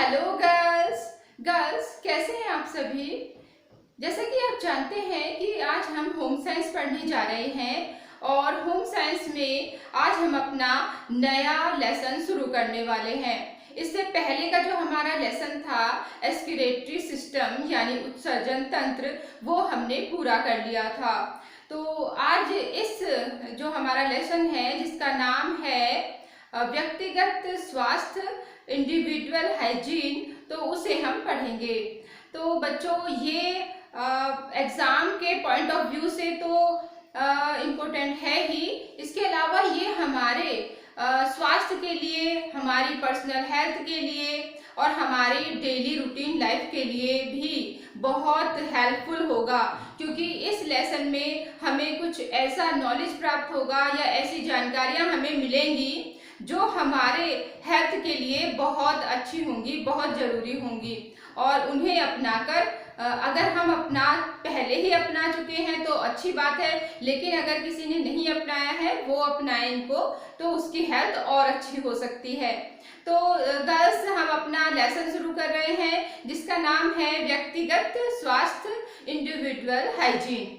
Hello girls कैसे हैं आप सभी। जैसा कि आप जानते हैं कि आज हम होम साइंस पढ़ने जा रहे हैं और होम साइंस में आज हम अपना नया लेसन शुरू करने वाले हैं। इससे पहले का जो हमारा लेसन था एस्पिरेटरी सिस्टम यानी उत्सर्जन तंत्र, वो हमने पूरा कर लिया था। तो आज इस जो हमारा लेसन है जिसका नाम है व्यक्तिगत स्वास्थ्य इंडिविजुअल हाइजीन, तो उसे हम पढ़ेंगे। तो बच्चों ये एग्ज़ाम के पॉइंट ऑफ व्यू से तो इम्पोर्टेंट है ही, इसके अलावा ये हमारे स्वास्थ्य के लिए, हमारी पर्सनल हेल्थ के लिए और हमारी डेली रूटीन लाइफ के लिए भी बहुत हेल्पफुल होगा, क्योंकि इस लेसन में हमें कुछ ऐसा नॉलेज प्राप्त होगा या ऐसी जानकारियां हमें मिलेंगी जो हमारे हेल्थ के लिए बहुत अच्छी होंगी, बहुत ज़रूरी होंगी। और उन्हें अपनाकर अगर हम पहले ही अपना चुके हैं तो अच्छी बात है, लेकिन अगर किसी ने नहीं अपनाया है वो अपनाए इनको, तो उसकी हेल्थ और अच्छी हो सकती है। तो गर्ल्स हम अपना लेसन शुरू कर रहे हैं जिसका नाम है व्यक्तिगत स्वास्थ्य इंडिविजुअल हाइजीन।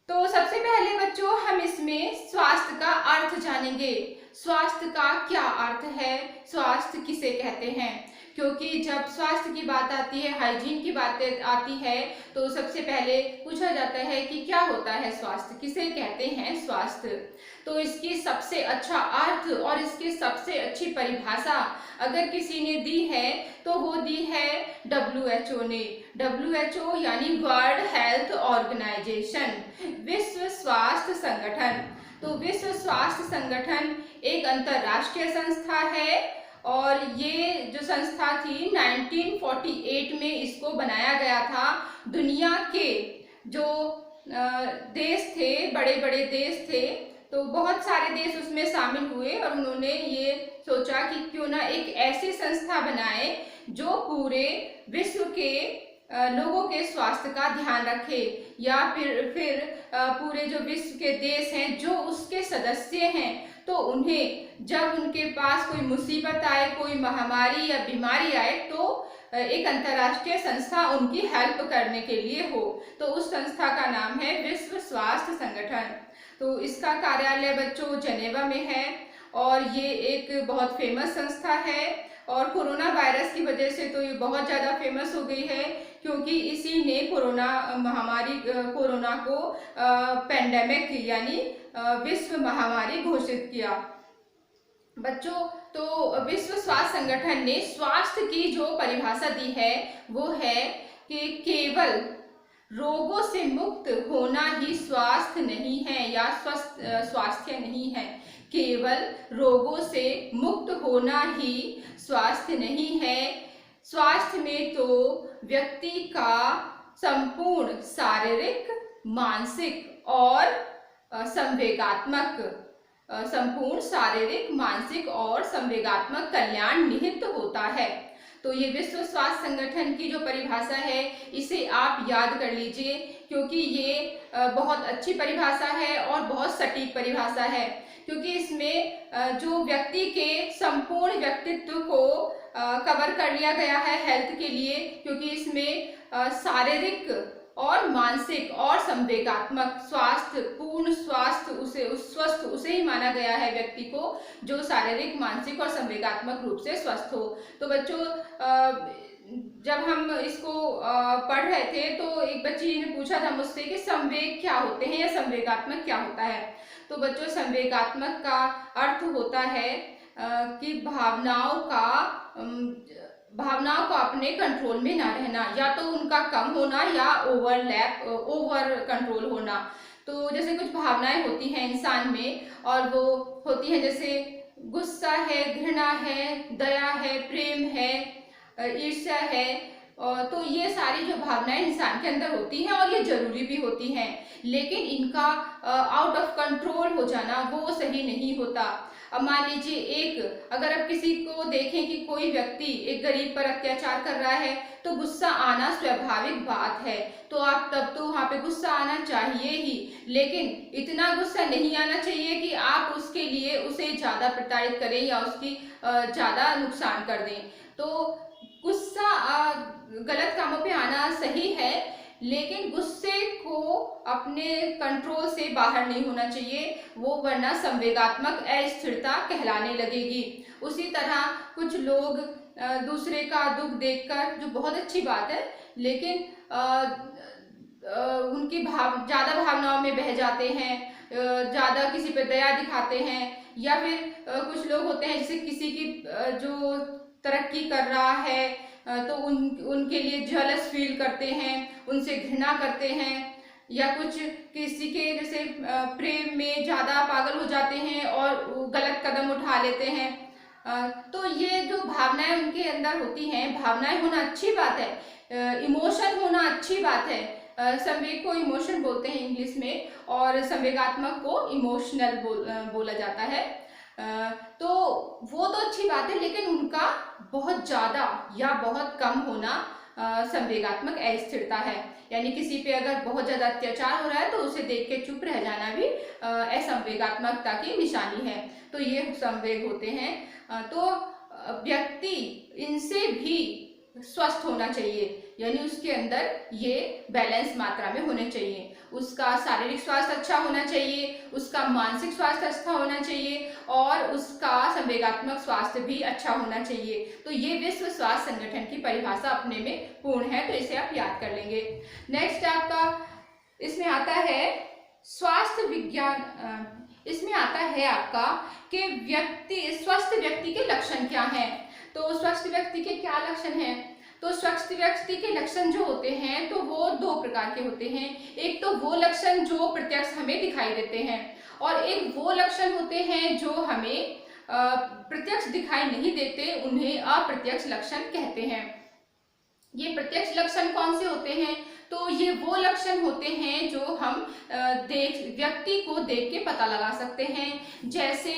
तो सबसे पहले बच्चों हम इसमें स्वास्थ्य का अर्थ जानेंगे। स्वास्थ्य का क्या अर्थ है, स्वास्थ्य किसे कहते हैं, क्योंकि जब स्वास्थ्य की बात आती है, हाइजीन की बात आती है, तो सबसे पहले पूछा जाता है कि क्या होता है स्वास्थ्य, किसे कहते हैं स्वास्थ्य। तो इसकी सबसे अच्छा अर्थ और इसकी सबसे अच्छी परिभाषा अगर किसी ने दी है तो वो दी है WHO ने। WHO यानी वर्ल्ड हेल्थ ऑर्गेनाइजेशन, विश्व स्वास्थ्य संगठन। तो विश्व स्वास्थ्य संगठन एक अंतर्राष्ट्रीय संस्था है और ये जो संस्था थी 1948 में इसको बनाया गया था। दुनिया के जो देश थे, बड़े बड़े देश थे, तो बहुत सारे देश उसमें शामिल हुए और उन्होंने ये सोचा कि क्यों ना एक ऐसी संस्था बनाए जो पूरे विश्व के लोगों के स्वास्थ्य का ध्यान रखे, या फिर पूरे जो विश्व के देश हैं जो उसके सदस्य हैं, तो उन्हें जब उनके पास कोई मुसीबत आए, कोई महामारी या बीमारी आए, तो एक अंतर्राष्ट्रीय संस्था उनकी हेल्प करने के लिए हो। तो उस संस्था का नाम है विश्व स्वास्थ्य संगठन। तो इसका कार्यालय बच्चों जेनेवा में है और ये एक बहुत फेमस संस्था है। और कोरोना वायरस की वजह से तो ये बहुत ज़्यादा फेमस हो गई है, क्योंकि इसी ने कोरोना महामारी, कोरोना को पेंडेमिक यानी विश्व महामारी घोषित किया। बच्चों तो विश्व स्वास्थ्य संगठन ने स्वास्थ्य की जो परिभाषा दी है वो है कि केवल रोगों से मुक्त होना ही स्वास्थ्य नहीं है या स्वास्थ्य नहीं है। केवल रोगों से मुक्त होना ही स्वास्थ्य नहीं है। स्वास्थ्य में तो व्यक्ति का संपूर्ण शारीरिक, मानसिक और संवेगात्मक कल्याण निहित होता है। तो ये विश्व स्वास्थ्य संगठन की जो परिभाषा है इसे आप याद कर लीजिए, क्योंकि ये बहुत अच्छी परिभाषा है और बहुत सटीक परिभाषा है, क्योंकि इसमें जो व्यक्ति के संपूर्ण व्यक्तित्व को कवर कर लिया गया है हेल्थ के लिए, क्योंकि इसमें शारीरिक और मानसिक और संवेगात्मक स्वास्थ्य, पूर्ण स्वास्थ्य स्वस्थ उसे ही माना गया है व्यक्ति को जो शारीरिक, मानसिक और संवेगात्मक रूप से स्वस्थ हो। तो बच्चों जब हम इसको पढ़ रहे थे तो एक बच्ची ने पूछा था मुझसे कि संवेग क्या होते हैं या संवेगात्मक क्या होता है। तो बच्चों संवेगात्मक का अर्थ होता है कि भावनाओं का अपने कंट्रोल में ना रहना, या तो उनका कम होना या ओवर कंट्रोल होना। तो जैसे कुछ भावनाएं होती हैं इंसान में और वो होती हैं जैसे गुस्सा है, घृणा है, दया है, प्रेम है, ईर्ष्या है, तो ये सारी जो भावनाएं इंसान के अंदर होती हैं और ये जरूरी भी होती हैं, लेकिन इनका आउट ऑफ कंट्रोल हो जाना वो सही नहीं होता। अब मान लीजिए अगर आप किसी को देखें कि कोई व्यक्ति एक गरीब पर अत्याचार कर रहा है तो गुस्सा आना स्वाभाविक बात है, तो आप तब तो वहाँ पे गुस्सा आना चाहिए ही, लेकिन इतना गुस्सा नहीं आना चाहिए कि आप उसके लिए उसे ज़्यादा प्रताड़ित करें या उसकी ज़्यादा नुकसान कर दें। तो गुस्सा गलत कामों पे आना सही है, लेकिन गुस्से को अपने कंट्रोल से बाहर नहीं होना चाहिए, वो वरना संवेगात्मक अस्थिरता कहलाने लगेगी। उसी तरह कुछ लोग दूसरे का दुख देखकर, जो बहुत अच्छी बात है, लेकिन उनकी ज़्यादा भावनाओं में बह जाते हैं, ज़्यादा किसी पर दया दिखाते हैं, या फिर कुछ लोग होते हैं जैसे किसी की जो तरक्की कर रहा है तो उनके लिए जेलस फील करते हैं, उनसे घृणा करते हैं, या कुछ किसी के जैसे प्रेम में ज़्यादा पागल हो जाते हैं और गलत कदम उठा लेते हैं। तो ये जो भावनाएं उनके अंदर होती हैं, भावनाएं होना अच्छी बात है, इमोशन होना अच्छी बात है। संवेग को इमोशन बोलते हैं इंग्लिश में, और संवेगात्मक को इमोशनल बोला जाता है। तो वो तो अच्छी बात है, लेकिन उनका बहुत ज़्यादा या बहुत कम होना संवेगात्मक अस्थिरता है। यानी किसी पे अगर बहुत ज़्यादा अत्याचार हो रहा है तो उसे देख के चुप रह जाना भी असंवेगात्मकता की निशानी है। तो ये संवेग होते हैं। तो व्यक्ति इनसे भी स्वस्थ होना चाहिए, यानी उसके अंदर ये बैलेंस मात्रा में होने चाहिए। उसका शारीरिक स्वास्थ्य अच्छा होना चाहिए, उसका मानसिक स्वास्थ्य अच्छा होना चाहिए, और उसका संवेगात्मक स्वास्थ्य भी अच्छा होना चाहिए। तो ये विश्व स्वास्थ्य संगठन की परिभाषा अपने में पूर्ण है, तो इसे आप याद कर लेंगे। नेक्स्ट आपका इसमें आता है स्वास्थ्य विज्ञान। इसमें आता है आपका कि स्वस्थ व्यक्ति के लक्षण क्या हैं। तो स्वस्थ व्यक्ति के क्या लक्षण हैं? तो स्वस्थ व्यक्ति के लक्षण जो होते हैं तो वो दो प्रकार के होते हैं। एक तो वो लक्षण जो प्रत्यक्ष हमें दिखाई देते हैं, और एक वो लक्षण होते हैं जो हमें प्रत्यक्ष दिखाई नहीं देते, उन्हें अप्रत्यक्ष लक्षण कहते हैं। ये प्रत्यक्ष लक्षण कौन से होते हैं? तो ये वो लक्षण होते हैं जो हम व्यक्ति को देख के पता लगा सकते हैं। जैसे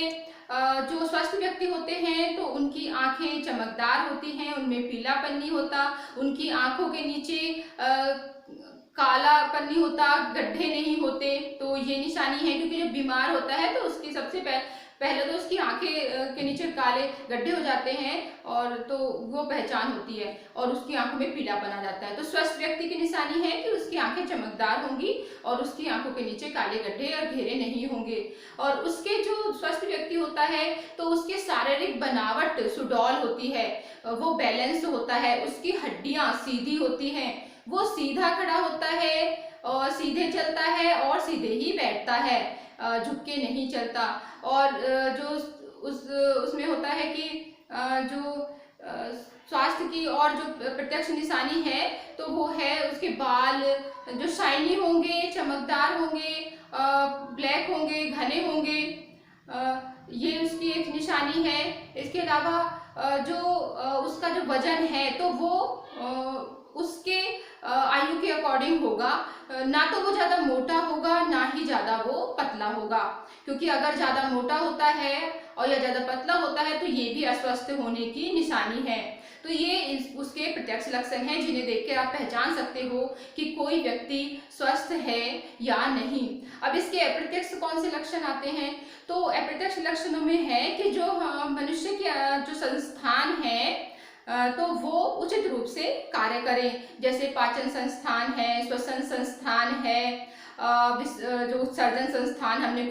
जो स्वस्थ व्यक्ति होते हैं तो उनकी आंखें चमकदार होती हैं, उनमें पीलापन नहीं होता, उनकी आंखों के नीचे कालापन नहीं होता, गड्ढे नहीं होते। तो ये निशानी है, क्योंकि जो बीमार होता है तो उसकी सबसे पहले तो उसकी आंखें के नीचे काले गड्ढे हो जाते हैं, और तो वो पहचान होती है, और उसकी आंखों में पीलापन आ जाता है। तो स्वस्थ व्यक्ति की निशानी है कि उसकी आंखें चमकदार होंगी और उसकी आंखों के नीचे काले गड्ढे और घेरे नहीं होंगे। और उसके जो स्वस्थ व्यक्ति होता है तो उसके शारीरिक बनावट सुडौल होती है, वो बैलेंस होता है, उसकी हड्डियां सीधी होती हैं, वो सीधा खड़ा होता है और सीधे चलता है और सीधे ही बैठता है, झुक के नहीं चलता। और जो उसमें होता है कि जो स्वास्थ्य की और जो प्रत्यक्ष निशानी है तो वो है उसके बाल जो शाइनी होंगे, चमकदार होंगे, ब्लैक होंगे, घने होंगे, ये उसकी एक निशानी है। इसके अलावा जो उसका जो वजन है तो वो उसके आयु के अकॉर्डिंग होगा, ना तो वो ज़्यादा मोटा होगा ना ही ज़्यादा वो पतला होगा, क्योंकि अगर ज़्यादा मोटा होता है और या ज़्यादा पतला होता है तो ये भी अस्वस्थ होने की निशानी है। तो ये उसके प्रत्यक्ष लक्षण हैं जिन्हें देखकर आप पहचान सकते हो कि कोई व्यक्ति स्वस्थ है या नहीं। अब इसके अप्रत्यक्ष कौन से लक्षण आते हैं? तो अप्रत्यक्ष लक्षणों में है कि जो मनुष्य के जो संस्थान है तो वो उचित रूप से कार्य करें, जैसे पाचन संस्थान है, श्वसन संस्थान है, जो उत्सर्जन संस्थान हमने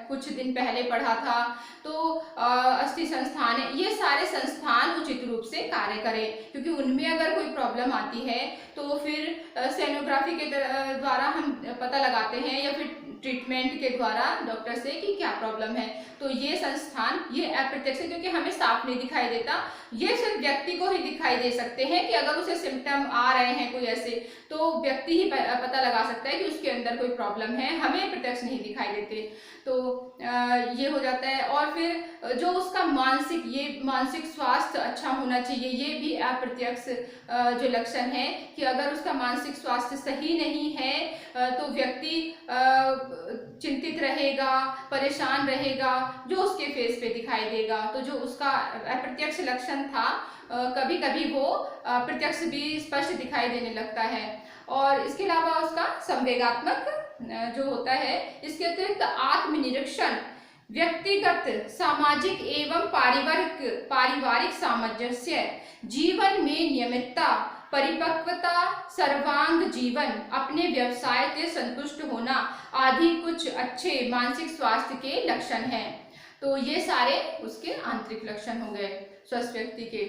कुछ दिन पहले पढ़ा था, तो अस्थि संस्थान है, ये सारे संस्थान उचित रूप से कार्य करें, क्योंकि उनमें अगर कोई प्रॉब्लम आती है तो फिर सोनोग्राफी के द्वारा हम पता लगाते हैं, या फिर ट्रीटमेंट के द्वारा डॉक्टर से कि क्या प्रॉब्लम है। तो ये संस्थान ये अप्रत्यक्ष है, क्योंकि हमें साफ नहीं दिखाई देता, ये सिर्फ व्यक्ति को ही दिखाई दे सकते हैं कि अगर उसे सिम्टम आ रहे हैं कोई ऐसे, तो व्यक्ति ही पता लगा सकता है कि उसके अंदर कोई प्रॉब्लम है, हमें प्रत्यक्ष नहीं दिखाई देते। तो ये हो जाता है। और फिर जो उसका मानसिक स्वास्थ्य अच्छा होना चाहिए, ये भी अप्रत्यक्ष जो लक्षण है कि अगर उसका मानसिक स्वास्थ्य सही नहीं है तो व्यक्ति चिंतित रहेगा, परेशान रहेगा, जो उसके फेस पे दिखाई देगा। तो जो उसका अप्रत्यक्ष लक्षण था, कभी कभी वो प्रत्यक्ष भी स्पष्ट दिखाई देने लगता है। और इसके अलावा उसका संवेगात्मक जो होता है। इसके अतिरिक्त आत्मनिरीक्षण, व्यक्तिगत, सामाजिक एवं पारिवारिक सामंजस्य, जीवन में नियमितता, परिपक्वता, सर्वांग जीवन, अपने व्यवसाय से संतुष्ट होना आदि कुछ अच्छे मानसिक स्वास्थ्य के लक्षण हैं। तो ये सारे उसके आंतरिक लक्षण हो गए स्वस्थ व्यक्ति के।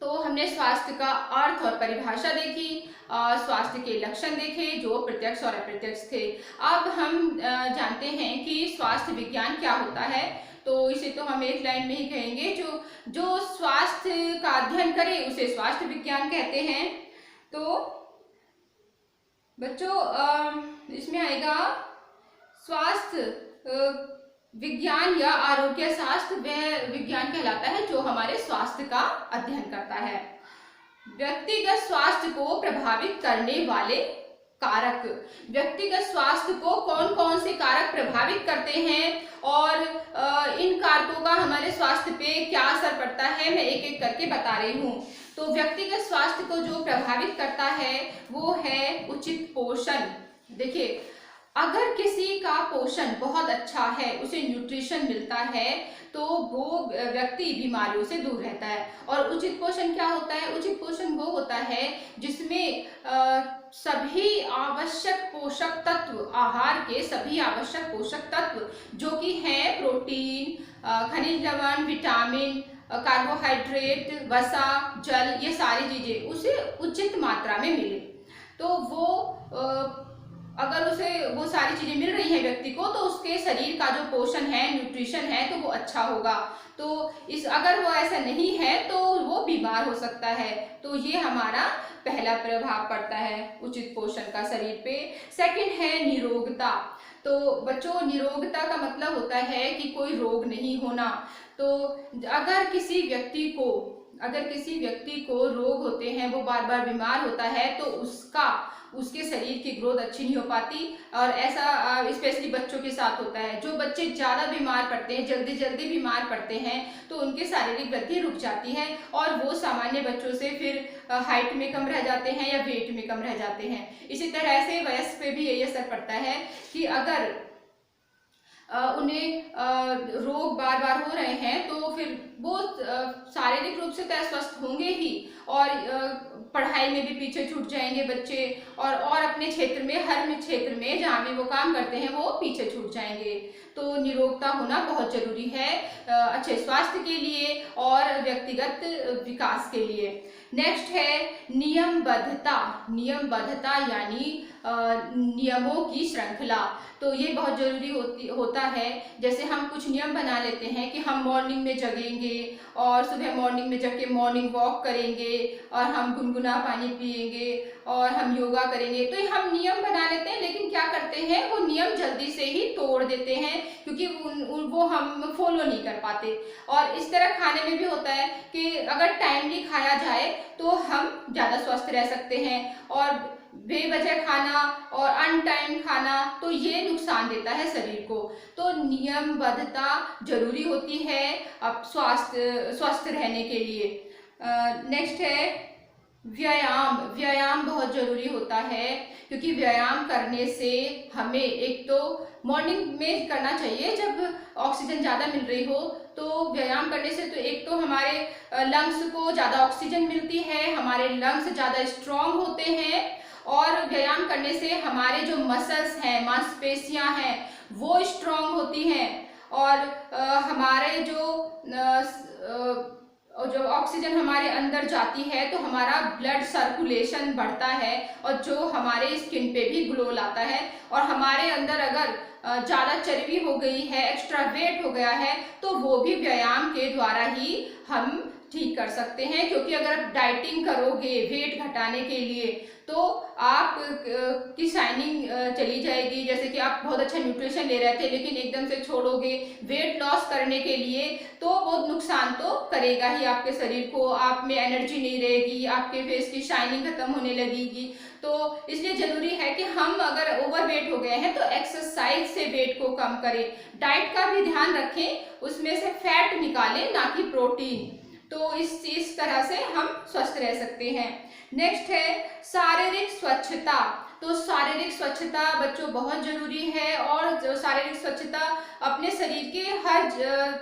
तो हमने स्वास्थ्य का अर्थ और परिभाषा देखी, स्वास्थ्य के लक्षण देखे जो प्रत्यक्ष और अप्रत्यक्ष थे। अब हम जानते हैं कि स्वास्थ्य विज्ञान क्या होता है। तो इसे तो हम एक लाइन में ही कहेंगे, जो स्वास्थ्य का अध्ययन करे उसे स्वास्थ्य विज्ञान कहते हैं। तो बच्चों इसमें आएगा स्वास्थ्य विज्ञान या आरोग्य शास्त्र वह विज्ञान कहलाता है जो हमारे स्वास्थ्य का अध्ययन करता है। व्यक्तिगत स्वास्थ्य को प्रभावित करने वाले कारक, व्यक्तिगत स्वास्थ्य को कौन कौन से कारक प्रभावित करते हैं और इन कारकों का हमारे स्वास्थ्य पे क्या असर पड़ता है, मैं एक एक करके बता रही हूँ। तो व्यक्तिगत स्वास्थ्य को जो प्रभावित करता है वो है उचित पोषण। देखिए, अगर किसी का पोषण बहुत अच्छा है, उसे न्यूट्रिशन मिलता है, तो वो व्यक्ति बीमारियों से दूर रहता है। और उचित पोषण क्या होता है? उचित पोषण वो होता है जिसमें सभी आवश्यक पोषक तत्व, आहार के सभी आवश्यक पोषक तत्व जो कि हैं प्रोटीन, खनिज लवण, विटामिन, कार्बोहाइड्रेट, वसा, जल, ये सारी चीजें उसे उचित मात्रा में मिले। तो वो अगर उसे वो सारी चीजें मिल रही हैं व्यक्ति को, तो उसके शरीर का जो पोषण है, न्यूट्रिशन है, तो वो अच्छा होगा। तो अगर वो ऐसा नहीं है तो वो बीमार हो सकता है। तो ये हमारा पहला प्रभाव पड़ता है उचित पोषण का शरीर पे। सेकंड है निरोगता। तो बच्चों, निरोगता का मतलब होता है कि कोई रोग नहीं होना। तो अगर किसी व्यक्ति को रोग होते हैं, वो बार बार बीमार होता है, तो उसके शरीर की ग्रोथ अच्छी नहीं हो पाती। और ऐसा स्पेशली बच्चों के साथ होता है। जो बच्चे ज़्यादा बीमार पड़ते हैं, जल्दी बीमार पड़ते हैं, तो उनकी शारीरिक वृद्धि रुक जाती है और वो सामान्य बच्चों से फिर हाइट में कम रह जाते हैं या वेट में कम रह जाते हैं। इसी तरह से वयस्क पे भी यही असर पड़ता है कि अगर उन्हें रोग बार बार हो रहे हैं, तो फिर वो शारीरिक रूप से तो अस्वस्थ होंगे ही, और पढ़ाई में भी पीछे छूट जाएंगे बच्चे, और अपने क्षेत्र में, हर क्षेत्र में जहाँ भी वो काम करते हैं वो पीछे छूट जाएंगे। तो निरोगता होना बहुत जरूरी है अच्छे स्वास्थ्य के लिए और व्यक्तिगत विकास के लिए। नेक्स्ट है नियमबद्धता। नियमबद्धता यानी नियमों की श्रृंखला। तो ये बहुत जरूरी होता है। जैसे हम कुछ नियम बना लेते हैं कि हम मॉर्निंग में जगेंगे और सुबह मॉर्निंग में जग के मॉर्निंग वॉक करेंगे, और हम गुनगुना पानी पिएंगे, और हम योगा करेंगे। तो ये हम नियम बना लेते हैं, लेकिन क्या करते हैं, वो नियम जल्दी से ही तोड़ देते हैं क्योंकि वो हम फॉलो नहीं कर पाते। और इस तरह खाने में भी होता है कि अगर टाइमली खाया जाए तो हम ज़्यादा स्वस्थ रह सकते हैं, और बेवजह खाना और अनटाइम खाना तो ये नुकसान देता है शरीर को। तो नियमबद्धता जरूरी होती है अब स्वस्थ रहने के लिए। नेक्स्ट है व्यायाम। व्यायाम बहुत जरूरी होता है क्योंकि व्यायाम करने से हमें, एक तो मॉर्निंग में करना चाहिए जब ऑक्सीजन ज़्यादा मिल रही हो। तो व्यायाम करने से तो एक तो हमारे लंग्स को ज़्यादा ऑक्सीजन मिलती है, हमारे लंग्स ज़्यादा स्ट्रांग होते हैं, और व्यायाम करने से हमारे जो मसल्स हैं, मांसपेशियां हैं, वो स्ट्रांग होती हैं, और हमारे जो ऑक्सीजन हमारे अंदर जाती है तो हमारा ब्लड सर्कुलेशन बढ़ता है, और जो हमारे स्किन पे भी ग्लो लाता है। और हमारे अंदर अगर ज़्यादा चर्बी हो गई है, एक्स्ट्रा वेट हो गया है, तो वो भी व्यायाम के द्वारा ही हम ठीक कर सकते हैं। क्योंकि अगर आप डाइटिंग करोगे वेट घटाने के लिए तो आप की शाइनिंग चली जाएगी। जैसे कि आप बहुत अच्छा न्यूट्रिशन ले रहे थे लेकिन एकदम से छोड़ोगे वेट लॉस करने के लिए, तो वो नुकसान तो करेगा ही आपके शरीर को। आप में एनर्जी नहीं रहेगी, आपके फेस की शाइनिंग खत्म होने लगेगी। तो इसलिए जरूरी है कि हम अगर ओवरवेट हो गए हैं तो एक्सरसाइज से वेट को कम करें, डाइट का भी ध्यान रखें, उसमें से फैट निकालें ना कि प्रोटीन। तो इस तरह से हम स्वस्थ रह सकते हैं। नेक्स्ट है शारीरिक स्वच्छता। तो शारीरिक स्वच्छता बच्चों बहुत जरूरी है। और जो शारीरिक स्वच्छता अपने शरीर के हर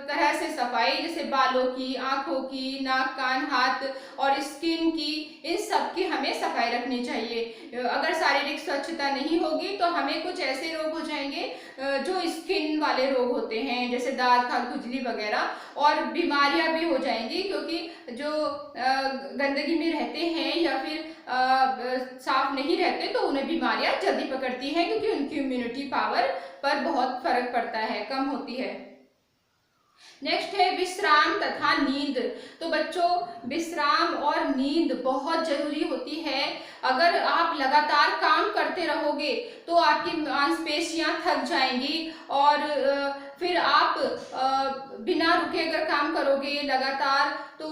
तरह से सफाई, जैसे बालों की, आंखों की, नाक, कान, हाथ और स्किन की, इन सब की हमें सफाई रखनी चाहिए। अगर शारीरिक स्वच्छता नहीं होगी तो हमें कुछ ऐसे रोग हो जाएंगे जो स्किन वाले रोग होते हैं, जैसे दाद, खाज, खुजली वगैरह, और बीमारियां भी हो जाएंगी। क्योंकि जो गंदगी में रहते हैं या फिर साफ नहीं रहते तो उन्हें बीमारियां जल्दी पकड़ती हैं, क्योंकि उनकी इम्यूनिटी पावर पर बहुत फर्क पड़ता है, कम होती है। नेक्स्ट है विश्राम तथा नींद। तो बच्चों विश्राम और नींद बहुत जरूरी होती है। अगर आप लगातार काम करते रहोगे तो आपकी मांसपेशियां थक जाएंगी और फिर आप बिना रुके अगर काम करोगे लगातार तो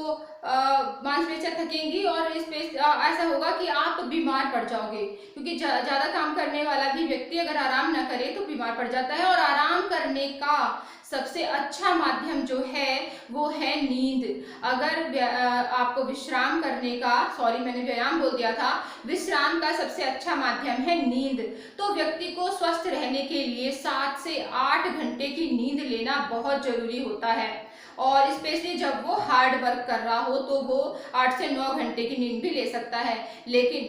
मांसपेशियां थकेंगी और ऐसा होगा कि आप बीमार पड़ जाओगे। क्योंकि ज्यादा काम करने वाला भी व्यक्ति अगर आराम ना करे तो बीमार पड़ जाता है। और आराम करने का सबसे अच्छा माध्यम जो है वो है नींद। अगर आपको विश्राम करने का, मैंने व्यायाम बोल दिया था, विश्राम का सबसे अच्छा माध्यम है नींद। तो व्यक्ति को स्वस्थ रहने के लिए 7 से 8 घंटे की नींद लेना बहुत जरूरी होता है। और स्पेशली जब वो हार्ड वर्क कर रहा हो तो वो 8 से 9 घंटे की नींद भी ले सकता है। लेकिन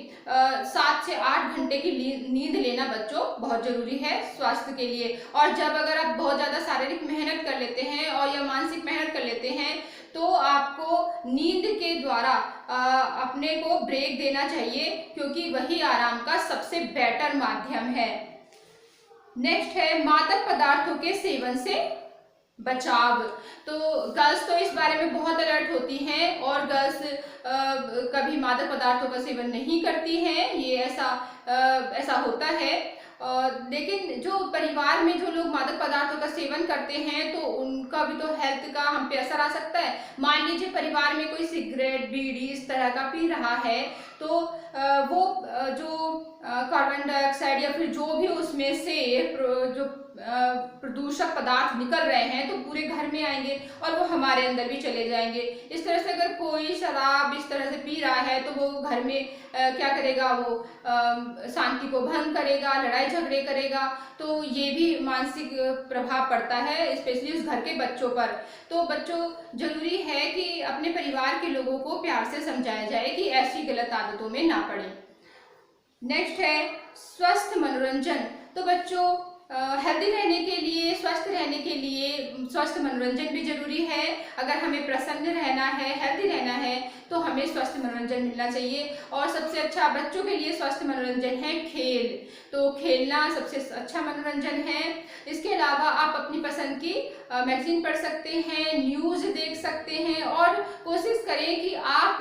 7 से 8 घंटे की नींद लेना बच्चों बहुत जरूरी है स्वास्थ्य के लिए। और जब अगर आप बहुत ज़्यादा शारीरिक मेहनत कर लेते हैं और या मानसिक मेहनत कर लेते हैं तो आपको नींद के द्वारा अपने को ब्रेक देना चाहिए, क्योंकि वही आराम का सबसे बेटर माध्यम है। नेक्स्ट है मादक पदार्थों के सेवन से बचाव। तो गर्ल्स तो इस बारे में बहुत अलर्ट होती हैं और गर्ल्स कभी मादक पदार्थों का सेवन नहीं करती हैं, ये ऐसा होता है। लेकिन जो परिवार में जो लोग मादक पदार्थों का सेवन करते हैं तो उनका भी तो हेल्थ का हम पे असर आ सकता है। मान लीजिए परिवार में कोई सिगरेट, बीड़ी इस तरह का पी रहा है तो वो जो कार्बन डाइऑक्साइड या फिर जो भी उसमें से जो प्रदूषक पदार्थ निकल रहे हैं तो पूरे घर में आएंगे और वो हमारे अंदर भी चले जाएंगे। इस तरह से अगर कोई शराब इस तरह से पी रहा है तो वो घर में क्या करेगा, वो शांति को भंग करेगा, लड़ाई झगड़े करेगा। तो ये भी मानसिक प्रभाव पड़ता है, स्पेशली उस घर के बच्चों पर। तो बच्चों जरूरी है कि अपने परिवार के लोगों को प्यार से समझाया जाए कि ऐसी गलत आदतों में ना पड़े। नेक्स्ट है स्वस्थ मनोरंजन। तो बच्चों हेल्दी रहने के लिए, स्वस्थ रहने के लिए स्वस्थ मनोरंजन भी जरूरी है। अगर हमें प्रसन्न रहना है, हेल्दी रहना है तो हमें स्वस्थ मनोरंजन मिलना चाहिए। और सबसे अच्छा बच्चों के लिए स्वस्थ मनोरंजन है खेल। तो खेलना सबसे अच्छा मनोरंजन है। इसके अलावा आप अपनी पसंद की मैगजीन पढ़ सकते हैं, न्यूज़ देख सकते हैं और कोशिश करें कि आप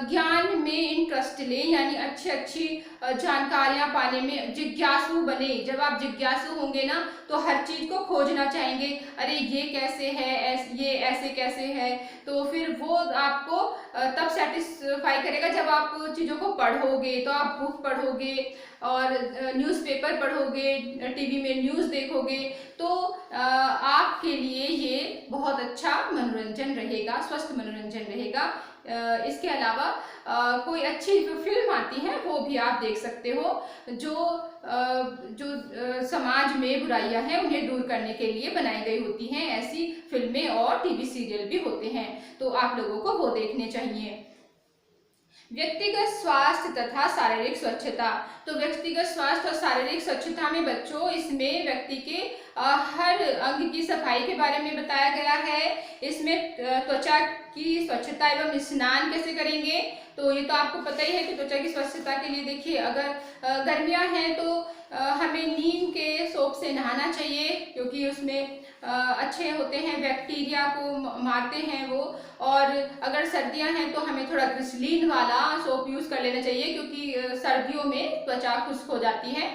ज्ञान में इंटरेस्ट लें, यानी अच्छी जानकारियां पाने में जिज्ञासु बने। जब आप जिज्ञासु होंगे ना तो हर चीज को खोजना चाहेंगे, अरे ये कैसे है, ये ऐसे कैसे है। तो फिर वो आपको तब सेटिस्फाई करेगा जब आप चीज़ों को पढ़ोगे। तो आप बुक पढ़ोगे और न्यूज़पेपर पढ़ोगे, टीवी में न्यूज़ देखोगे, तो आपके लिए ये बहुत अच्छा मनोरंजन रहेगा, स्वस्थ मनोरंजन रहेगा। इसके अलावा कोई अच्छी जो फिल्म आती है वो भी आप देख सकते हो, जो समाज में बुराइयां हैं उन्हें दूर करने के लिए बनाई गई होती हैं। ऐसी फिल्में और टीवी सीरियल भी होते हैं, तो आप लोगों को वो देखने चाहिए। व्यक्तिगत स्वास्थ्य तथा शारीरिक स्वच्छता। तो व्यक्तिगत स्वास्थ्य और शारीरिक स्वच्छता में बच्चों इसमें व्यक्ति के हर अंग की सफाई के बारे में बताया गया है। इसमें त्वचा की स्वच्छता एवं स्नान कैसे करेंगे, तो ये तो आपको पता ही है कि त्वचा की स्वच्छता के लिए देखिए, अगर गर्मियां हैं तो हमें नीम के सोप से नहाना चाहिए, क्योंकि उसमें अच्छे होते हैं, बैक्टीरिया को मारते हैं वो। और अगर सर्दियां हैं तो हमें थोड़ा ग्लिसरीन वाला सोप यूज़ कर लेना चाहिए, क्योंकि सर्दियों में त्वचा खुश्क हो जाती है।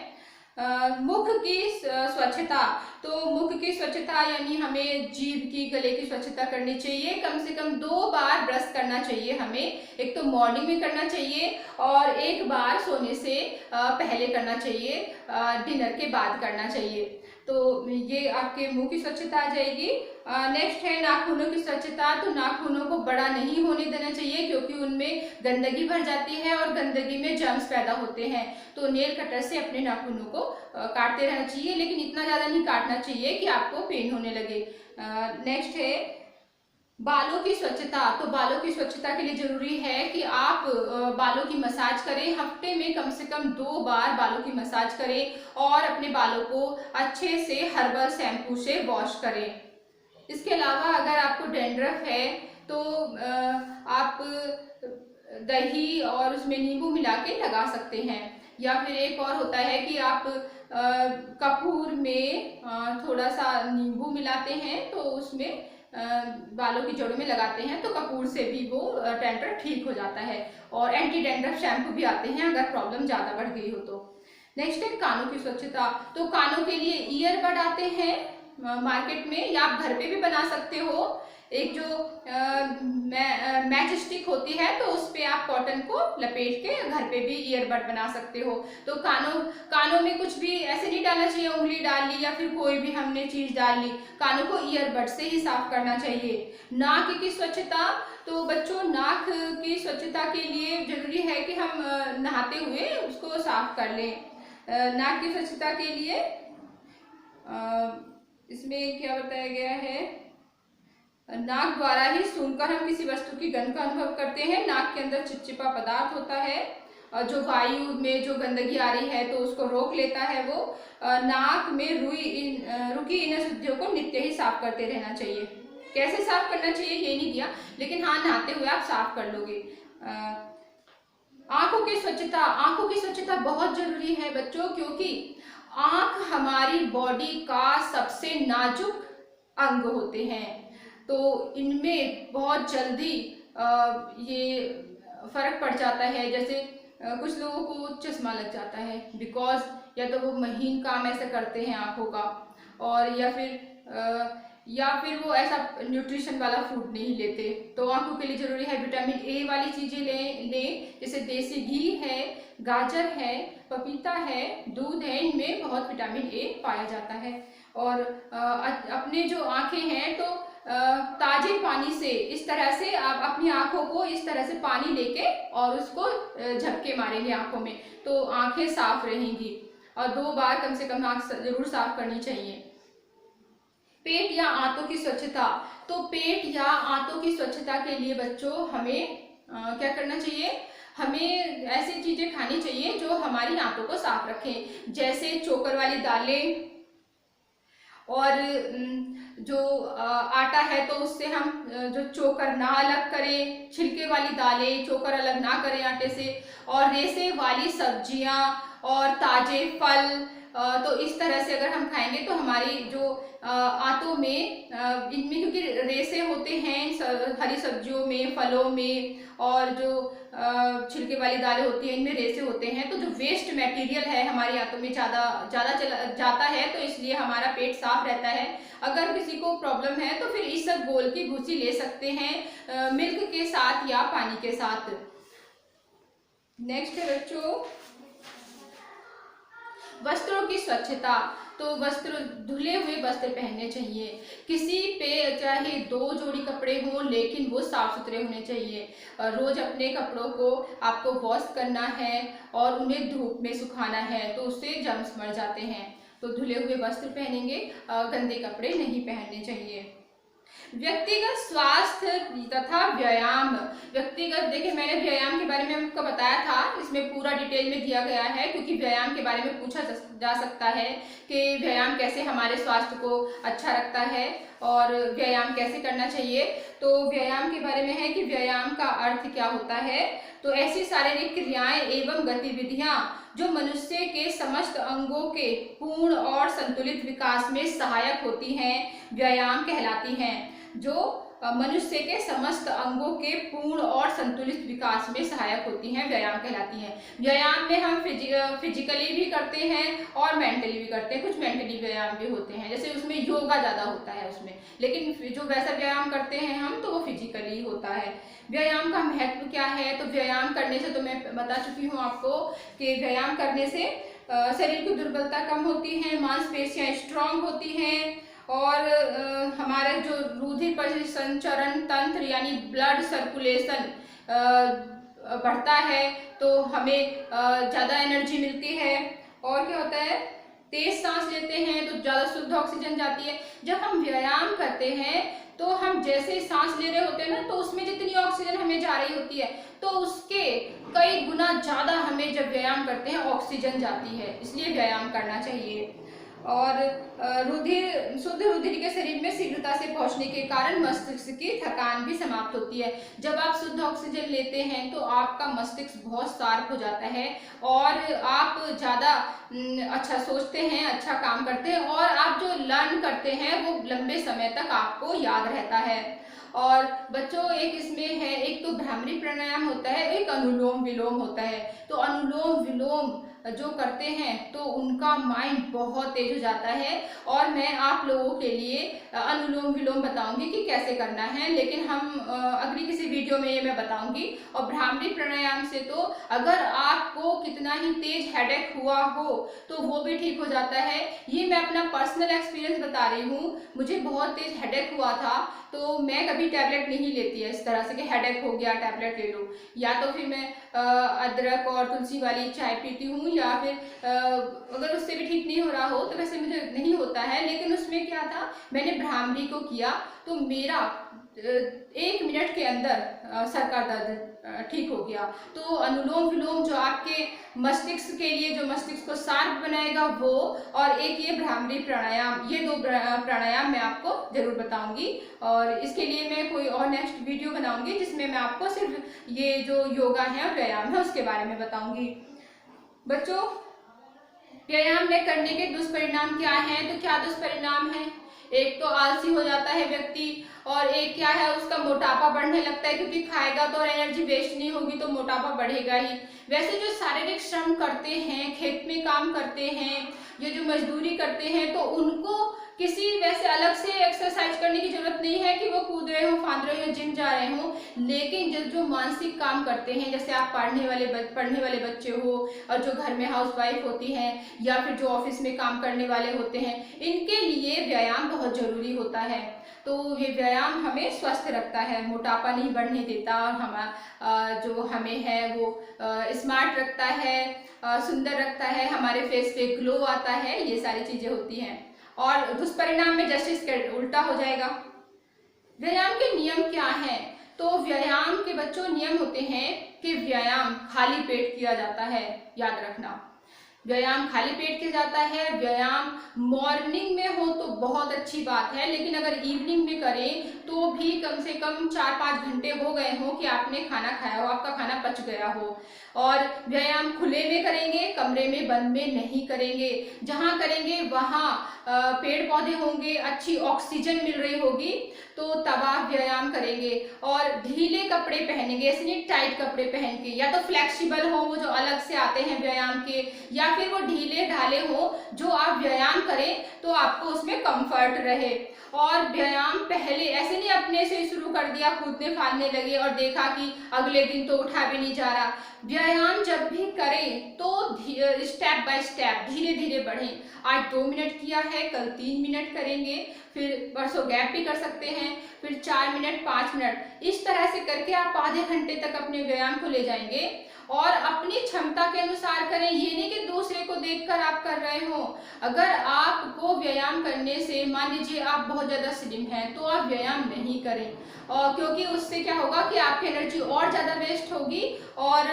मुख की स्वच्छता, तो मुख की स्वच्छता यानी हमें जीभ की, गले की स्वच्छता करनी चाहिए। कम से कम 2 बार ब्रश करना चाहिए हमें। एक तो मॉर्निंग में करना चाहिए और एक बार सोने से पहले करना चाहिए, डिनर के बाद करना चाहिए। तो ये आपके मुंह की स्वच्छता आ जाएगी। नेक्स्ट है नाखूनों की स्वच्छता। तो नाखूनों को बड़ा नहीं होने देना चाहिए, क्योंकि उनमें गंदगी भर जाती है और गंदगी में जर्म्स पैदा होते हैं। तो नेल कटर से अपने नाखूनों को काटते रहना चाहिए, लेकिन इतना ज़्यादा नहीं काटना चाहिए कि आपको पेन होने लगे। नेक्स्ट है बालों की स्वच्छता। तो बालों की स्वच्छता के लिए जरूरी है कि आप बालों की मसाज करें। हफ्ते में कम से कम 2 बार बालों की मसाज करें और अपने बालों को अच्छे से हर्बल शैम्पू से वॉश करें। इसके अलावा अगर आपको डैंड्रफ है तो आप दही और उसमें नींबू मिला के लगा सकते हैं। या फिर एक और होता है कि आप कपूर में थोड़ा सा नींबू मिलाते हैं तो उसमें बालों की जड़ों में लगाते हैं, तो कपूर से भी वो डैंड्रफ ठीक हो जाता है। और एंटी डैंड्रफ शैम्पू भी आते हैं अगर प्रॉब्लम ज़्यादा बढ़ गई हो तो। नेक्स्ट है कानों की स्वच्छता। तो कानों के लिए ईयरबड आते हैं मार्केट में, या आप घर पे भी बना सकते हो। एक जो मैच स्टिक होती है तो उस पे आप कॉटन को लपेट के घर पे भी ईयरबड बना सकते हो। तो कानों में कुछ भी ऐसे नहीं डालना चाहिए, उंगली डाल ली या फिर कोई भी हमने चीज डाल ली। कानों को ईयरबड से ही साफ करना चाहिए। नाक की स्वच्छता। तो बच्चों, नाक की स्वच्छता के लिए जरूरी है कि हम नहाते हुए उसको साफ कर लें। नाक की स्वच्छता के लिए इसमें क्या बताया गया है, नाक द्वारा ही सूंघकर हम किसी वस्तु की गंध का अनुभव करते हैं। नाक के अंदर चिपचिपा पदार्थ होता है और जो वायु में जो गंदगी आ रही है तो उसको रोक लेता है वो। नाक में रुकी इन अशुद्धियों को नित्य ही साफ करते रहना चाहिए। कैसे साफ करना चाहिए ये नहीं दिया, लेकिन हाँ, नहाते हुए आप साफ कर लोगे। आंखों की स्वच्छता। आंखों की स्वच्छता बहुत जरूरी है बच्चों, क्योंकि आंख हमारी बॉडी का सबसे नाजुक अंग होते हैं। तो इनमें बहुत जल्दी ये फर्क पड़ जाता है। जैसे कुछ लोगों को चश्मा लग जाता है, बिकॉज या तो वो महीन काम ऐसा करते हैं आंखों का, और या फिर वो ऐसा न्यूट्रिशन वाला फूड नहीं लेते। तो आंखों के लिए जरूरी है विटामिन ए वाली चीजें लें, जैसे देसी घी है, गाजर है, पपीता है, दूध है, इनमें बहुत विटामिन ए पाया जाता है। और अपने जो आंखें हैं तो ताजे पानी से इस तरह से आप अपनी आंखों को इस तरह से पानी लेके और उसको झपके मारेंगे आंखों में, तो आंखें साफ रहेंगी। और 2 बार कम से कम आंख जरूर साफ करनी चाहिए। पेट या आंतों की स्वच्छता। तो पेट या आंतों की स्वच्छता के लिए बच्चों हमें क्या करना चाहिए, हमें ऐसी चीजें खानी चाहिए जो हमारी आंतों को साफ रखें, जैसे चोकर वाली दालें, और जो आटा है तो उससे हम जो चोकर ना अलग करें, छिलके वाली दालें चोकर अलग ना करें आटे से, और रेसे वाली सब्जियां और ताजे फल। तो इस तरह से अगर हम खाएंगे तो हमारी जो आंतों में इनमें, क्योंकि रेसे होते हैं हरी सब्जियों में, फलों में, और जो छिलके वाली दालें होती हैं इनमें रेसे होते हैं, तो जो वेस्ट मटेरियल है हमारी आंतों में ज़्यादा चला जाता है, तो इसलिए हमारा पेट साफ रहता है। अगर किसी को प्रॉब्लम है तो फिर इसबगोल की भूसी ले सकते हैं मिल्क के साथ या पानी के साथ। नेक्स्ट है बच्चों वस्त्रों की स्वच्छता। तो वस्त्र, धुले हुए वस्त्र पहनने चाहिए। किसी पे चाहे 2 जोड़ी कपड़े हों, लेकिन वो साफ सुथरे होने चाहिए। रोज अपने कपड़ों को आपको वॉश करना है और उन्हें धूप में सुखाना है, तो उससे जर्म्स मर जाते हैं। तो धुले हुए वस्त्र पहनेंगे, गंदे कपड़े नहीं पहनने चाहिए। व्यक्तिगत स्वास्थ्य तथा व्यायाम। व्यक्तिगत, देखिए मैंने व्यायाम के बारे में आपको बताया था, इसमें पूरा डिटेल में दिया गया है, क्योंकि व्यायाम के बारे में पूछा जा सकता है कि व्यायाम कैसे हमारे स्वास्थ्य को अच्छा रखता है। और व्यायाम कैसे करना चाहिए। तो व्यायाम के बारे में है कि व्यायाम का अर्थ क्या होता है। तो ऐसी शारीरिक क्रियाएं एवं गतिविधियां जो मनुष्य के समस्त अंगों के पूर्ण और संतुलित विकास में सहायक होती हैं, व्यायाम कहलाती हैं। जो मनुष्य के समस्त अंगों के पूर्ण और संतुलित विकास में सहायक होती हैं, व्यायाम कहलाती हैं। व्यायाम में हम फिजिकली भी करते हैं और मेंटली भी करते हैं। कुछ मेंटली व्यायाम भी होते हैं, जैसे उसमें योगा ज़्यादा होता है उसमें, लेकिन जो वैसा व्यायाम करते हैं हम तो वो फिजिकली होता है। व्यायाम का महत्व क्या है। तो व्यायाम करने से, तो मैं बता चुकी हूँ आपको कि व्यायाम करने से शरीर की दुर्बलता कम होती है, मांसपेशियाँ स्ट्रांग होती हैं और हमारा जो रुधिर परिसंचरण तंत्र यानी ब्लड सर्कुलेशन बढ़ता है, तो हमें ज़्यादा एनर्जी मिलती है। और क्या होता है, तेज सांस लेते हैं तो ज़्यादा शुद्ध ऑक्सीजन जाती है। जब हम व्यायाम करते हैं तो हम जैसे सांस ले रहे होते हैं ना, तो उसमें जितनी ऑक्सीजन हमें जा रही होती है तो उसके कई गुना ज़्यादा हमें जब व्यायाम करते हैं ऑक्सीजन जाती है, इसलिए व्यायाम करना चाहिए। और शुद्ध रुधिर के शरीर में शीघ्रता से पहुंचने के कारण मस्तिष्क की थकान भी समाप्त होती है। जब आप शुद्ध ऑक्सीजन लेते हैं तो आपका मस्तिष्क बहुत शार्प हो जाता है और आप ज़्यादा अच्छा सोचते हैं, अच्छा काम करते हैं और आप जो लर्न करते हैं वो लंबे समय तक आपको याद रहता है। और बच्चों एक इसमें है, एक तो भ्रामरी प्राणायाम होता है, एक अनुलोम विलोम होता है। तो अनुलोम विलोम जो करते हैं तो उनका माइंड बहुत तेज हो जाता है और मैं आप लोगों के लिए अनुलोम विलोम बताऊंगी कि कैसे करना है, लेकिन हम अगली किसी वीडियो में ये मैं बताऊंगी। और भ्रामरी प्राणायाम से तो अगर आपको कितना ही तेज हेडेक हुआ हो तो वो भी ठीक हो जाता है। ये मैं अपना पर्सनल एक्सपीरियंस बता रही हूँ, मुझे बहुत तेज हेडेक हुआ था तो मैं कभी टैबलेट नहीं लेती है इस तरह से कि हेडेक हो गया टैबलेट ले लो, या तो फिर मैं अदरक और तुलसी वाली चाय पीती हूँ, या फिर अगर उससे भी ठीक नहीं हो रहा हो, तो वैसे मुझे नहीं होता है, लेकिन उसमें क्या था, मैंने भ्रामरी को किया तो मेरा 1 मिनट के अंदर सर का दर्द ठीक हो गया। तो अनुलोम विलोम जो आपके मस्तिष्क के लिए, जो मस्तिष्क को शार्प बनाएगा वो, और एक ये भ्रामरी प्राणायाम, ये 2 प्राणायाम मैं आपको जरूर बताऊंगी। और इसके लिए मैं कोई और नेक्स्ट वीडियो बनाऊंगी जिसमें मैं आपको सिर्फ ये जो योगा है, व्यायाम है, उसके बारे में बताऊंगी। बच्चों, व्यायाम में करने के दुष्परिणाम क्या हैं। तो क्या दुष्परिणाम है, एक तो आलसी हो जाता है व्यक्ति, और एक क्या है, उसका मोटापा बढ़ने लगता है, क्योंकि खाएगा तो और एनर्जी वेस्ट नहीं होगी तो मोटापा बढ़ेगा ही। वैसे जो शारीरिक श्रम करते हैं, खेत में काम करते हैं, ये जो मजदूरी करते हैं, तो उनको किसी वैसे अलग से एक्सरसाइज करने की जरूरत नहीं है कि वो कूद रहे हो, फांद रहे हो, जिम जा रहे हो। लेकिन जो मानसिक काम करते हैं, जैसे आप पढ़ने वाले बच्चे हो, और जो घर में हाउसवाइफ होती हैं, या फिर जो ऑफिस में काम करने वाले होते हैं, इनके लिए व्यायाम बहुत जरूरी होता है। तो ये व्यायाम हमें स्वस्थ रखता है, मोटापा नहीं बढ़ने देता, जो हमें है वो स्मार्ट रखता है, सुंदर रखता है, हमारे फेस पे ग्लो आता है, ये सारी चीजें होती हैं। और दुष्परिणाम में जैसे इसके उल्टा हो जाएगा। व्यायाम के नियम क्या हैं। तो व्यायाम के बच्चों नियम होते हैं कि व्यायाम खाली पेट किया जाता है, याद रखना, व्यायाम खाली पेट किया जाता है। व्यायाम मॉर्निंग में हो तो बहुत अच्छी बात है, लेकिन अगर इवनिंग में करें तो भी कम से कम 4-5 घंटे हो गए हो कि आपने खाना खाया हो, आपका खाना पच गया हो। और व्यायाम खुले में करेंगे, कमरे में बंद में नहीं करेंगे। जहाँ करेंगे वहाँ पेड़ पौधे होंगे, अच्छी ऑक्सीजन मिल रही होगी, तो तब आप व्यायाम करेंगे। और ढीले कपड़े पहनेंगे, ऐसे नहीं टाइट कपड़े पहन के, या तो फ्लेक्सिबल हो वो जो अलग से आते हैं व्यायाम के, या फिर वो ढीले ढाले हो जो आप व्यायाम करें तो आपको उसमें कंफर्ट रहे। और व्यायाम पहले ऐसे नहीं अपने से शुरू कर दिया, कूदने फाड़ने लगे और देखा कि अगले दिन तो उठा भी नहीं जा रहा। व्यायाम जब भी करें तो स्टेप बाय स्टेप धीरे धीरे बढ़ें। आज 2 मिनट किया है, कल 3 मिनट करेंगे, फिर परसों गैप भी कर सकते हैं, फिर 4 मिनट, 5 मिनट, इस तरह से करके आप आधे घंटे तक अपने व्यायाम को ले जाएंगे। और अपनी क्षमता के अनुसार करें, ये नहीं कि दूसरे को देखकर आप कर रहे हो। अगर आपको व्यायाम करने से, मान लीजिए आप बहुत ज़्यादा स्लिम हैं, तो आप व्यायाम नहीं करें, और क्योंकि उससे क्या होगा कि आपकी एनर्जी और ज़्यादा वेस्ट होगी और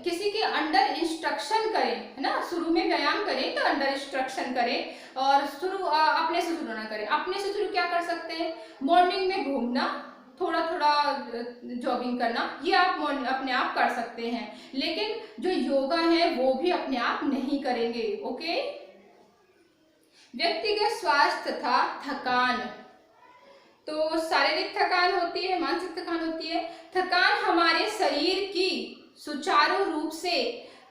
किसी के अंडर इंस्ट्रक्शन करें, है ना। शुरू में व्यायाम करें तो अंडर इंस्ट्रक्शन करें, और अपने से शुरू ना करें। अपने से शुरू क्या कर सकते हैं, मॉर्निंग में घूमना, थोड़ा थोड़ा जॉगिंग करना, ये आप अपने आप कर सकते हैं। लेकिन जो योगा है वो भी अपने आप नहीं करेंगे। ओके। व्यक्तिगत स्वास्थ्य तथा थकान, तो शारीरिक थकान होती है, मानसिक थकान होती है। थकान हमारे शरीर की सुचारू रूप से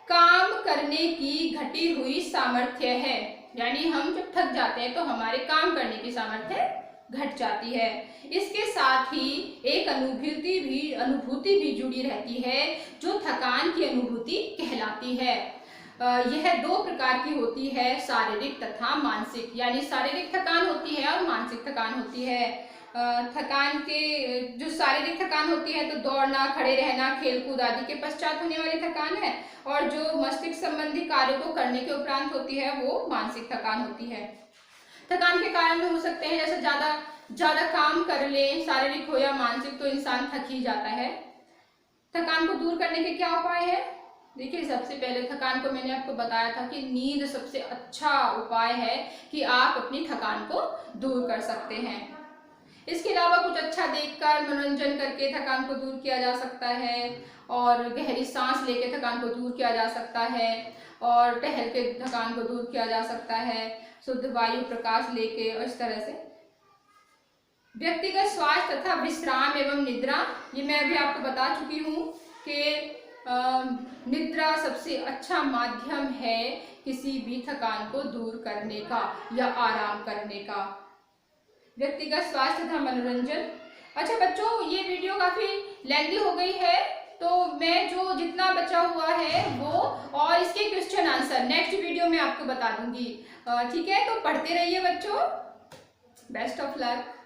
काम करने की घटी हुई सामर्थ्य है। यानी हम जब थक जाते हैं तो हमारे काम करने की सामर्थ्य घट जाती है। इसके साथ ही एक अनुभूति भी जुड़ी रहती है जो थकान की अनुभूति कहलाती है। यह दो प्रकार की होती है, शारीरिक तथा मानसिक। यानी शारीरिक थकान होती है और मानसिक थकान होती है। थकान के जो शारीरिक थकान होती है तो दौड़ना, खड़े रहना, खेलकूद आदि के पश्चात होने वाली थकान है, और जो मस्तिष्क संबंधी कार्यों को करने के उपरांत होती है वो मानसिक थकान होती है। थकान के कारण हो सकते हैं, जैसे ज्यादा काम कर ले, शारीरिक हो या मानसिक, तो इंसान थक ही जाता है। थकान को दूर करने के क्या उपाय है? देखिए, सबसे पहले थकान को मैंने आपको बताया था कि नींद सबसे अच्छा उपाय है कि आप अपनी थकान को दूर कर सकते हैं। इसके अलावा कुछ अच्छा देखकर, मनोरंजन करके थकान को दूर किया जा सकता है, और गहरी सांस लेके थकान को दूर किया जा सकता है, और टहल के थकान को दूर किया जा सकता है, शुद्ध वायु प्रकाश लेके, और इस तरह से। व्यक्तिगत स्वास्थ्य तथा विश्राम एवं निद्रा, ये मैं अभी आपको बता चुकी हूँ कि निद्रा सबसे अच्छा माध्यम है किसी भी थकान को दूर करने का या आराम करने का। व्यक्तिगत स्वास्थ्य तथा मनोरंजन। अच्छा बच्चों, ये वीडियो काफी लेंथी हो गई है, तो मैं जो जितना बचा हुआ है वो और इसके क्वेश्चन आंसर नेक्स्ट वीडियो में आपको बता दूंगी। ठीक है, तो पढ़ते रहिए बच्चों। Best of luck.